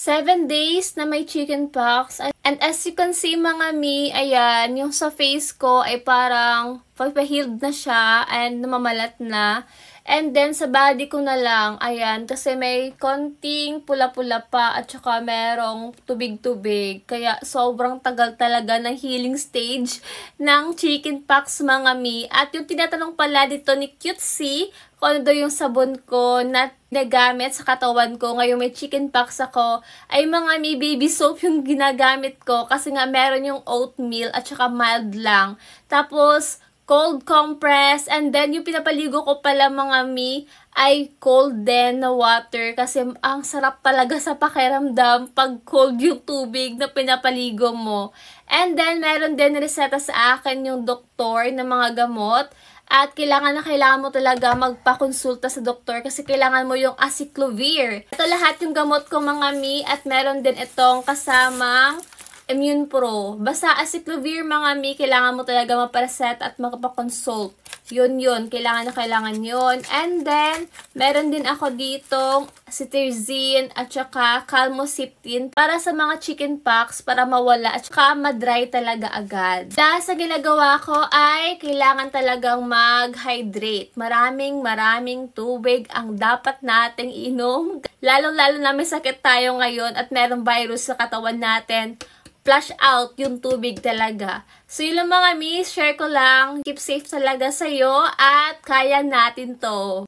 7 days na may chickenpox. And as you can see mga mi, ayan, yung sa face ko ay parang pagpa-healed na siya and namamalat na. And then, sa body ko na lang, ayan, kasi may konting pula-pula pa at saka merong tubig-tubig. Kaya, sobrang tagal talaga ng healing stage ng chickenpox, mga mi. At yung tinatanong pala dito ni Cutesy, kung ano daw yung sabon ko na nagamit sa katawan ko, ngayong may chickenpox ako, ay mga mi, baby soap yung ginagamit ko. Kasi nga, meron yung oatmeal at saka mild lang. Tapos, cold compress, and then yung pinapaligo ko pala mga mi ay cold din na water kasi ang sarap talaga sa pakiramdam pag cold yung tubig na pinapaligo mo. And then meron din reseta sa akin yung doktor ng mga gamot at kailangan mo talaga magpakonsulta sa doktor kasi kailangan mo yung Aciclovir. Ito lahat yung gamot ko mga mi at meron din itong kasamang Immune Pro. Basta Aciclovir mga mi, kailangan mo talaga mapareset at magpakonsult. Yun. Kailangan yun. And then, meron din ako ditong cetirizine at saka calmosiptin para sa mga chickenpox para mawala at saka madry talaga agad. Dahil sa ginagawa ko ay kailangan talagang mag-hydrate. Maraming tubig ang dapat nating inom. Lalo na may sakit tayo ngayon at merong virus sa katawan natin. Flush out yung tubig talaga. So yun lang mga mi, share ko lang. Keep safe talaga sa'yo at kaya natin to.